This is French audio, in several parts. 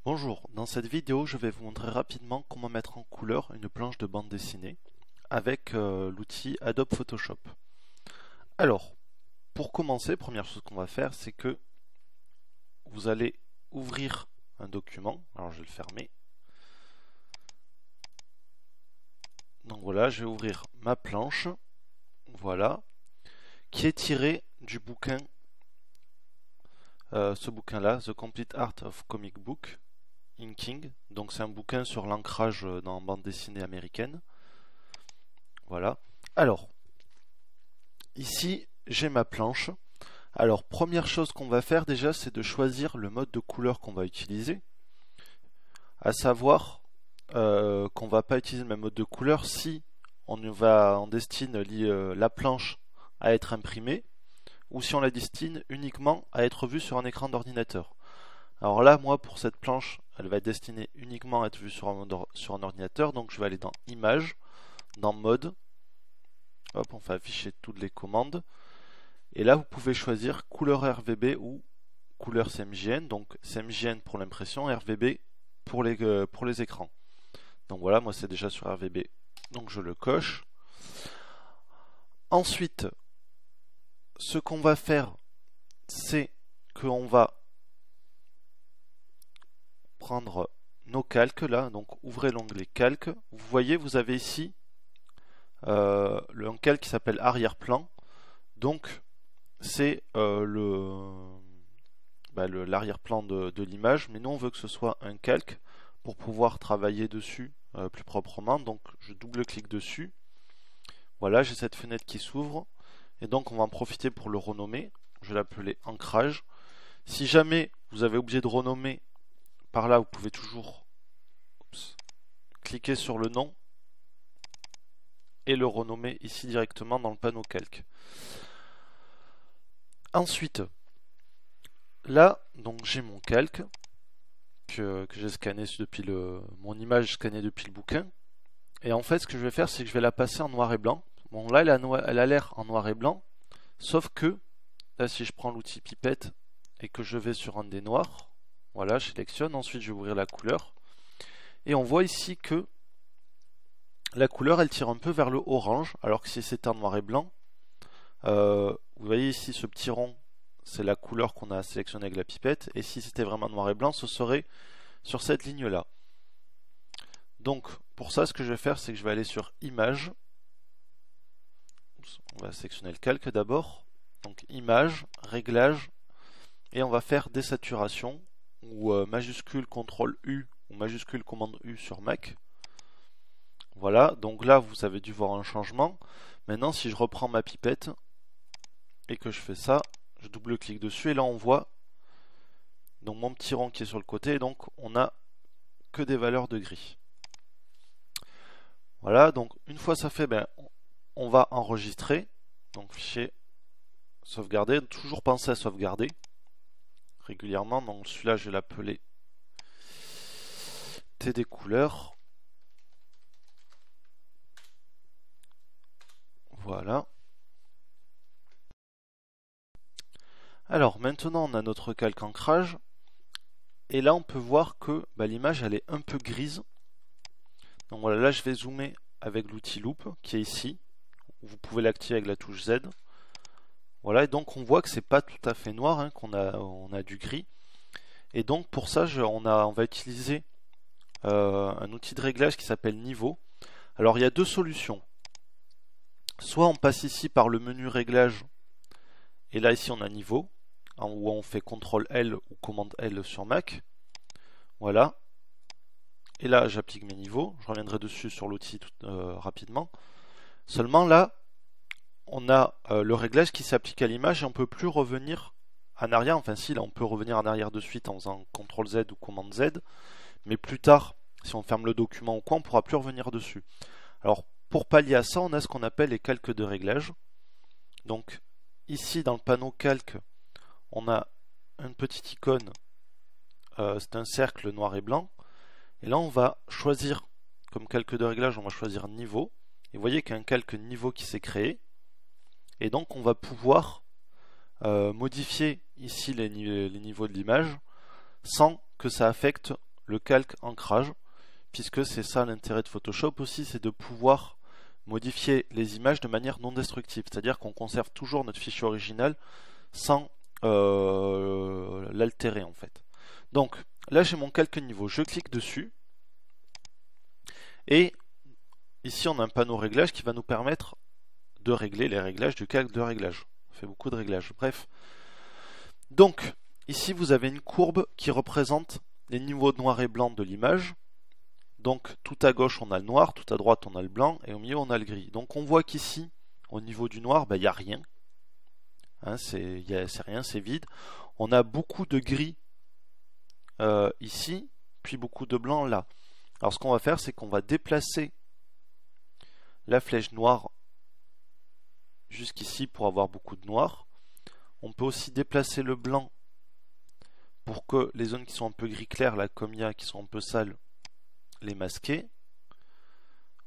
Bonjour, dans cette vidéo je vais vous montrer rapidement comment mettre en couleur une planche de bande dessinée avec l'outil Adobe Photoshop. Alors, pour commencer, première chose qu'on va faire, c'est que vous allez ouvrir un document. Alors je vais le fermer. Donc voilà, je vais ouvrir ma planche, voilà, qui est tirée du bouquin, ce bouquin-là, The Complete Art of Comic Book Inking. Donc c'est un bouquin sur l'ancrage dans bande dessinée américaine. Voilà. Alors, ici, j'ai ma planche. Alors, première chose qu'on va faire déjà, c'est de choisir le mode de couleur qu'on va utiliser. À savoir qu'on va pas utiliser le même mode de couleur si on destine la planche à être imprimée ou si on la destine uniquement à être vue sur un écran d'ordinateur. Alors là, moi, pour cette planche, elle va être destinée uniquement à être vue sur un ordinateur. Donc, je vais aller dans Images, dans Mode. Hop, on va afficher toutes les commandes. Et là, vous pouvez choisir couleur RVB ou couleur CMJN. Donc CMJN pour l'impression, RVB pour les écrans. Donc voilà, moi c'est déjà sur RVB. Donc je le coche. Ensuite, ce qu'on va faire, c'est qu'on va prendre nos calques là. Donc ouvrez l'onglet calque. Vous voyez, vous avez ici un calque qui s'appelle arrière-plan. Donc c'est l'arrière-plan de l'image, mais nous on veut que ce soit un calque pour pouvoir travailler dessus plus proprement. Donc je double-clique dessus. Voilà, j'ai cette fenêtre qui s'ouvre et donc on va en profiter pour le renommer. Je vais l'appeler ancrage. Si jamais vous avez oublié de renommer, par là vous pouvez toujours cliquer sur le nom et le renommer ici directement dans le panneau calque. Ensuite, là, donc j'ai mon calque que j'ai scanné depuis mon image scannée depuis le bouquin. Et en fait, ce que je vais faire, c'est que je vais la passer en noir et blanc. Bon, là, elle a l'air en noir et blanc, sauf que là, si je prends l'outil pipette et que je vais sur un des noirs, voilà, je sélectionne. Ensuite, je vais ouvrir la couleur et on voit ici que la couleur, elle tire un peu vers le orange, alors que si c'était en noir et blanc, vous voyez ici ce petit rond, c'est la couleur qu'on a sélectionnée avec la pipette, et si c'était vraiment noir et blanc, ce serait sur cette ligne-là. Donc, pour ça, ce que je vais faire, c'est que je vais aller sur Images. On va sélectionner le calque d'abord. Donc, Images, Réglages, et on va faire Désaturation, ou majuscule CTRL U, ou majuscule commande U sur Mac. Voilà, donc là, vous avez dû voir un changement. Maintenant, si je reprends ma pipette, et que je fais ça, je double-clique dessus, et là, on voit donc mon petit rond qui est sur le côté, et donc on a que des valeurs de gris. Voilà, donc une fois ça fait, on va enregistrer. Donc fichier, sauvegarder. Toujours penser à sauvegarder régulièrement. Donc celui-là, je vais l'appeler TD couleurs. Voilà. Alors maintenant, on a notre calque ancrage. Et là, on peut voir que l'image, elle est un peu grise. Donc voilà, là, je vais zoomer avec l'outil Loop qui est ici. Vous pouvez l'activer avec la touche Z. Voilà, et donc on voit que c'est pas tout à fait noir, hein, on a du gris. Et donc pour ça, on va utiliser un outil de réglage qui s'appelle niveau. Alors il y a deux solutions. Soit on passe ici par le menu réglage, et là ici on a niveau, où on fait CTRL L ou commande L sur Mac. Voilà. Et là j'applique mes niveaux. Je reviendrai dessus sur l'outil rapidement. Seulement là, on a le réglage qui s'applique à l'image et on ne peut plus revenir en arrière. Enfin si, là on peut revenir en arrière de suite en faisant CTRL Z ou commande Z. Mais plus tard, si on ferme le document ou quoi, on ne pourra plus revenir dessus. Alors pour pallier à ça, on a ce qu'on appelle les calques de réglage. Donc ici dans le panneau calque, on a une petite icône, c'est un cercle noir et blanc. Et là on va choisir, comme calque de réglage, on va choisir niveau. Et vous voyez qu'il y a un calque niveau qui s'est créé. Et donc on va pouvoir modifier ici les niveaux de l'image sans que ça affecte le calque ancrage, puisque c'est ça l'intérêt de Photoshop aussi, c'est de pouvoir modifier les images de manière non destructive, c'est-à-dire qu'on conserve toujours notre fichier original sans l'altérer en fait. Donc là j'ai mon calque niveau, je clique dessus et ici on a un panneau réglage qui va nous permettre de régler les réglages du calque de réglage. On fait beaucoup de réglages, bref. Donc ici vous avez une courbe qui représente les niveaux noir et blanc de l'image. Donc tout à gauche on a le noir, tout à droite on a le blanc et au milieu on a le gris. Donc on voit qu'ici au niveau du noir il n'y a rien. Hein, c'est rien, c'est vide. On a beaucoup de gris ici, puis beaucoup de blanc là. Alors ce qu'on va faire, c'est qu'on va déplacer la flèche noire jusqu'ici pour avoir beaucoup de noir. On peut aussi déplacer le blanc pour que les zones qui sont un peu gris clair, là comme il y a, qui sont un peu sales, les masquer.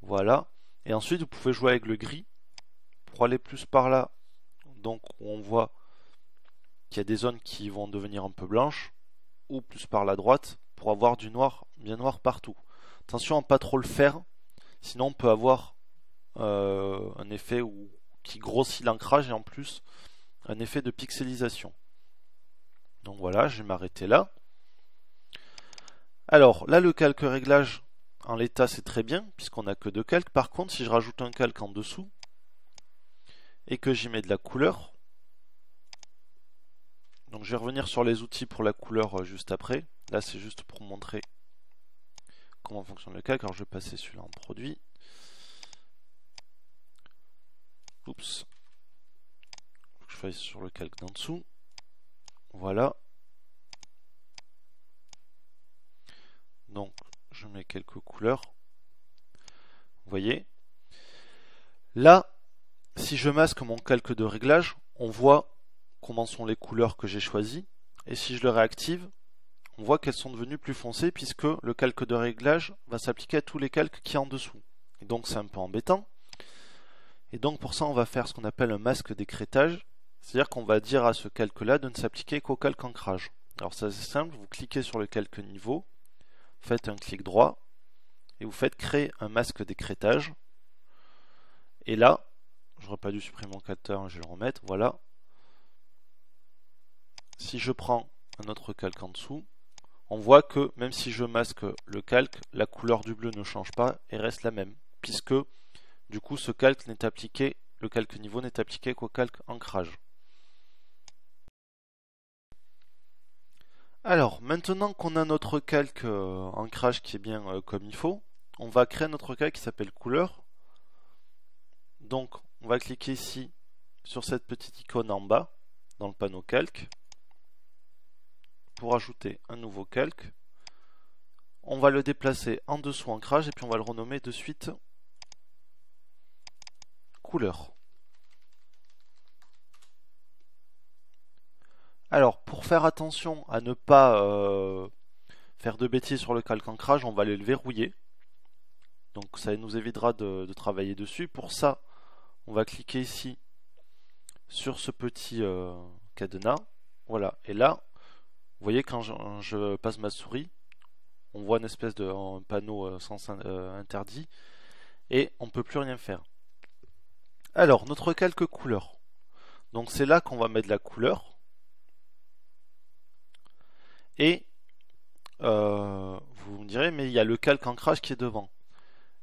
Voilà. Et ensuite vous pouvez jouer avec le gris pour aller plus par là. Donc on voit qu'il y a des zones qui vont devenir un peu blanches, ou plus par la droite pour avoir du noir, bien noir partout. Attention à ne pas trop le faire, sinon on peut avoir un effet qui grossit l'ancrage et en plus un effet de pixelisation. Donc voilà, je vais m'arrêter là. Alors là le calque réglage en l'état c'est très bien puisqu'on n'a que 2 calques. Par contre si je rajoute un calque en dessous et que j'y mets de la couleur, donc je vais revenir sur les outils pour la couleur juste après. Là c'est juste pour montrer comment fonctionne le calque. Alors je vais passer celui-là en produit. Oups. Faut que je fasse sur le calque d'en dessous. Voilà. Donc je mets quelques couleurs. Vous voyez. Là, si je masque mon calque de réglage, on voit comment sont les couleurs que j'ai choisies. Et si je le réactive, on voit qu'elles sont devenues plus foncées puisque le calque de réglage va s'appliquer à tous les calques qui sont en dessous. Et donc c'est un peu embêtant. Et donc pour ça on va faire ce qu'on appelle un masque d'écrêtage. C'est-à-dire qu'on va dire à ce calque-là de ne s'appliquer qu'au calque ancrage. Alors ça c'est simple, vous cliquez sur le calque niveau, faites un clic droit et vous faites créer un masque d'écrêtage. Et là, j'aurais pas dû supprimer mon capteur, je vais le remettre, voilà. Si je prends un autre calque en dessous, on voit que même si je masque le calque, la couleur du bleu ne change pas et reste la même, puisque du coup ce calque n'est appliqué, le calque niveau n'est appliqué qu'au calque ancrage. Alors maintenant qu'on a notre calque ancrage qui est bien comme il faut, on va créer notre calque qui s'appelle couleur. Donc on va cliquer ici sur cette petite icône en bas dans le panneau calque pour ajouter un nouveau calque. On va le déplacer en dessous ancrage et puis on va le renommer de suite couleur. Alors pour faire attention à ne pas faire de bêtises sur le calque ancrage, on va aller le verrouiller. Donc ça nous évitera de travailler dessus. Pour ça, on va cliquer ici sur ce petit cadenas. Voilà, et là, vous voyez quand je passe ma souris, on voit une espèce de panneau sens interdit et on ne peut plus rien faire. Alors, notre calque couleur. Donc c'est là qu'on va mettre la couleur. Et vous me direz, mais il y a le calque ancrage qui est devant.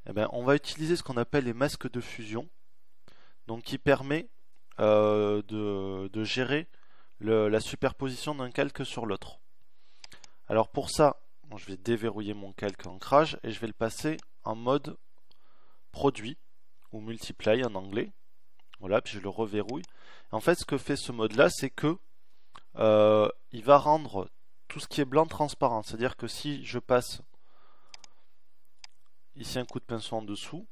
Eh bien, on va utiliser ce qu'on appelle les masques de fusion, donc qui permet de gérer la superposition d'un calque sur l'autre. Alors pour ça, je vais déverrouiller mon calque ancrage et je vais le passer en mode produit ou multiply en anglais. Voilà, puis je le reverrouille. En fait, ce que fait ce mode-là, c'est que il va rendre tout ce qui est blanc transparent. C'est-à-dire que si je passe ici un coup de pinceau en dessous,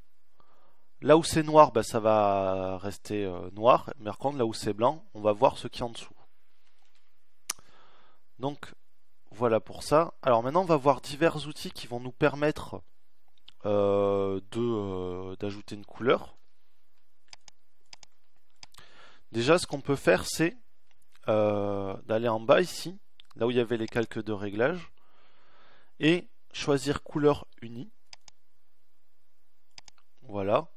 là où c'est noir, ben, ça va rester noir. Mais par contre, là où c'est blanc, on va voir ce qui est en dessous. Donc, voilà pour ça. Alors maintenant, on va voir divers outils qui vont nous permettre d'ajouter une couleur. Déjà, ce qu'on peut faire, c'est d'aller en bas ici, là où il y avait les calques de réglage, et choisir couleur unie. Voilà.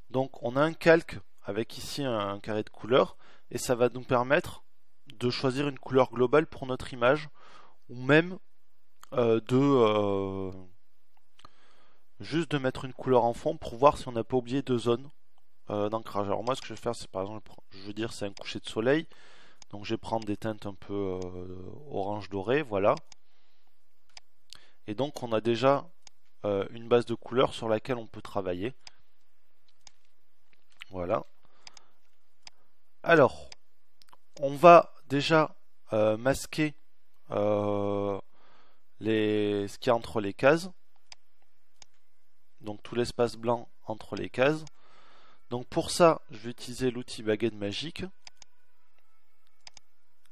Donc on a un calque avec ici un carré de couleur et ça va nous permettre de choisir une couleur globale pour notre image ou même juste de mettre une couleur en fond pour voir si on n'a pas oublié deux zones d'ancrage. Alors moi ce que je vais faire c'est par exemple, je veux dire c'est un coucher de soleil, donc je vais prendre des teintes un peu orange doré, voilà. Et donc on a déjà une base de couleurs sur laquelle on peut travailler. Voilà. Alors, on va déjà masquer ce qu'il y a entre les cases. Donc tout l'espace blanc entre les cases. Donc pour ça, je vais utiliser l'outil baguette magique.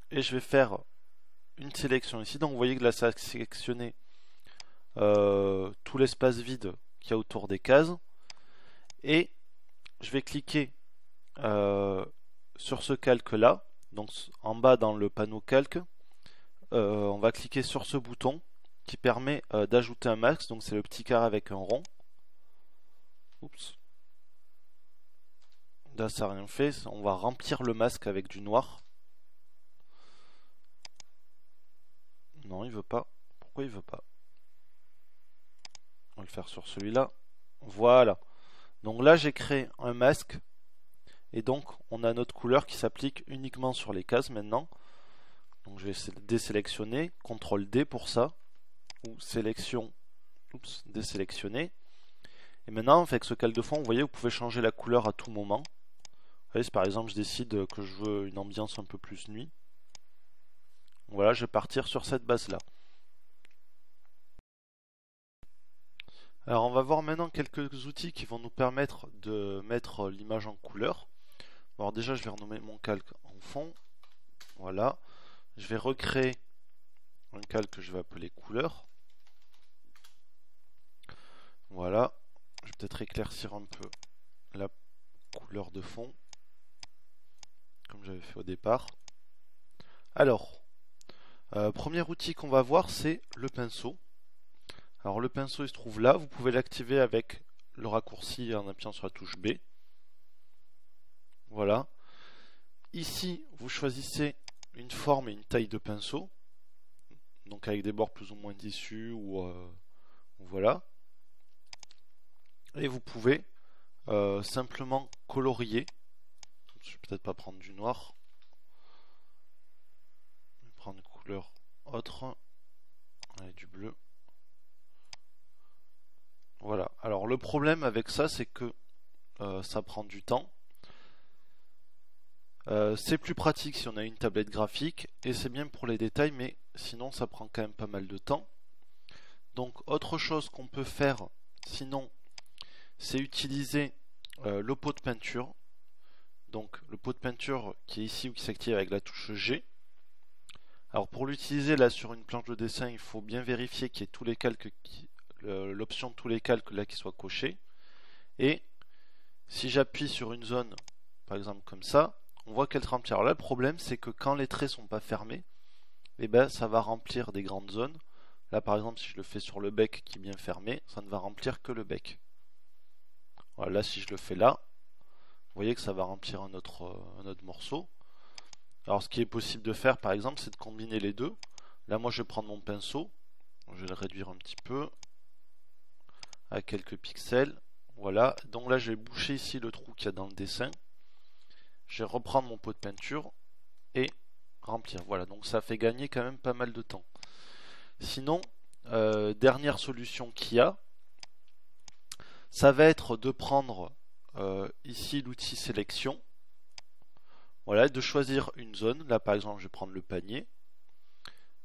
Et je vais faire une sélection ici. Donc vous voyez que là ça a sélectionné tout l'espace vide qu'il y a autour des cases. Et je vais cliquer sur ce calque là. Donc en bas dans le panneau calque, on va cliquer sur ce bouton qui permet d'ajouter un masque. Donc c'est le petit carré avec un rond. Oups. Là ça n'a rien fait. On va remplir le masque avec du noir. Non, il veut pas. Pourquoi il veut pas? On va le faire sur celui-là. Voilà. Donc là j'ai créé un masque. Et donc on a notre couleur qui s'applique uniquement sur les cases maintenant. Donc je vais désélectionner, CTRL D pour ça, ou sélection, oups, désélectionner. Et maintenant avec ce calque de fond, vous voyez, vous pouvez changer la couleur à tout moment. Vous voyez, si par exemple je décide que je veux une ambiance un peu plus nuit, voilà, je vais partir sur cette base là. Alors on va voir maintenant quelques outils qui vont nous permettre de mettre l'image en couleur. Alors déjà je vais renommer mon calque en fond, voilà. Je vais recréer un calque que je vais appeler couleur. Voilà. Je vais peut-être éclaircir un peu la couleur de fond, comme j'avais fait au départ. Alors, premier outil qu'on va voir, c'est le pinceau. Alors le pinceau il se trouve là, vous pouvez l'activer avec le raccourci en appuyant sur la touche B. Voilà. Ici, vous choisissez une forme et une taille de pinceau, donc avec des bords plus ou moins tissus ou voilà. Et vous pouvez simplement colorier. Je vais peut-être pas prendre du noir. Je vais prendre une couleur autre. Allez, du bleu. Voilà. Alors le problème avec ça, c'est que ça prend du temps. C'est plus pratique si on a une tablette graphique et c'est bien pour les détails, mais sinon ça prend quand même pas mal de temps. Donc autre chose qu'on peut faire sinon, c'est utiliser le pot de peinture. Donc le pot de peinture qui est ici ou qui s'active avec la touche G. Alors pour l'utiliser là sur une planche de dessin, il faut bien vérifier qu'il y ait tous les calques, l'option tous les calques là qui soit cochée. Et si j'appuie sur une zone, par exemple comme ça, on voit qu'elle remplit. Alors là le problème c'est que quand les traits sont pas fermés, et ben ça va remplir des grandes zones. Là par exemple si je le fais sur le bec qui est bien fermé, ça ne va remplir que le bec. Voilà, là si je le fais là, vous voyez que ça va remplir un autre morceau. Alors ce qui est possible de faire par exemple, c'est de combiner les deux. Là moi je vais prendre mon pinceau, je vais le réduire un petit peu à quelques pixels. Voilà, donc là je vais boucher ici le trou qu'il y a dans le dessin. Je vais reprendre mon pot de peinture et remplir. Voilà, donc ça fait gagner quand même pas mal de temps. Sinon, dernière solution qu'il y a, ça va être de prendre ici l'outil sélection. Voilà, de choisir une zone. Là par exemple je vais prendre le panier.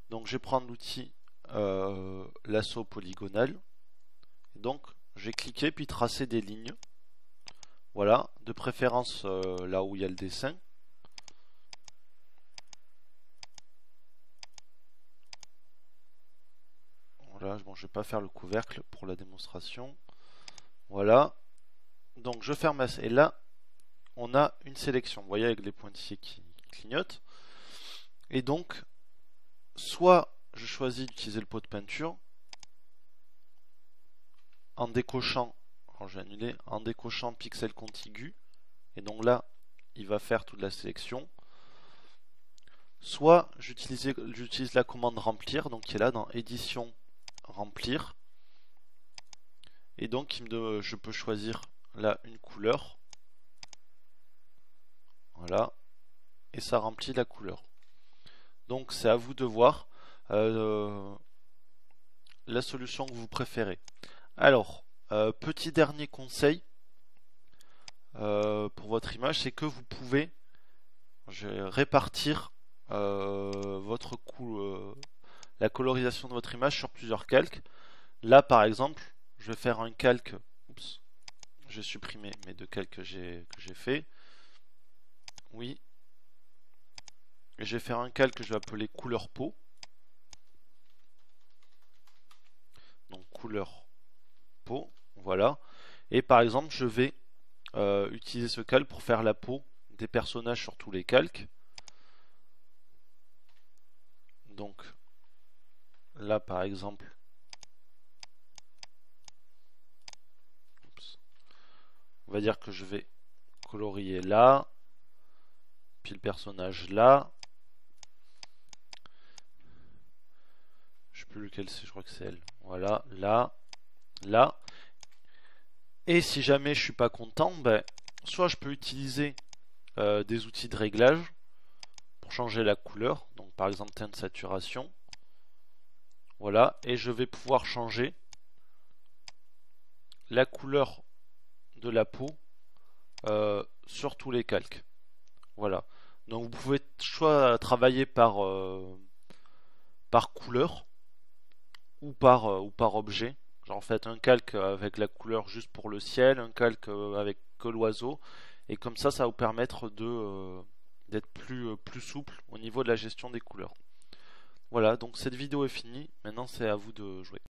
Donc je vais prendre l'outil lasso polygonal. Donc je vais cliquer puis tracer des lignes. Voilà, de préférence là où il y a le dessin. Voilà, bon, je vais pas faire le couvercle pour la démonstration. Voilà. Donc je ferme et là on a une sélection. Vous voyez avec les pointillés qui clignotent. Et donc soit je choisis d'utiliser le pot de peinture, en décochant, alors je vais annuler, en décochant pixel contigu, et donc là il va faire toute la sélection. Soit j'utilise la commande remplir, donc qui est là dans édition remplir, et donc je peux choisir là une couleur, voilà, et ça remplit la couleur. Donc c'est à vous de voir la solution que vous préférez. Alors, petit dernier conseil pour votre image, c'est que vous pouvez répartir la colorisation de votre image sur plusieurs calques. Là par exemple, je vais faire un calque, oups, je vais supprimer mes deux calques que j'ai fait. Oui. Et je vais faire un calque que je vais appeler couleur peau. Donc couleur peau, voilà. Et par exemple, je vais utiliser ce calque pour faire la peau des personnages sur tous les calques. Donc là par exemple, on va dire que je vais colorier là, puis le personnage là. Je sais plus lequel c'est, je crois que c'est elle. Voilà, là, là. Et si jamais je suis pas content, ben, soit je peux utiliser des outils de réglage pour changer la couleur, donc par exemple teinte saturation, voilà, et je vais pouvoir changer la couleur de la peau sur tous les calques, voilà. Donc vous pouvez soit travailler par couleur ou par objet. Genre en fait un calque avec la couleur juste pour le ciel, un calque avec que l'oiseau, et comme ça va vous permettre d'être plus souple au niveau de la gestion des couleurs. Voilà, donc cette vidéo est finie, maintenant c'est à vous de jouer.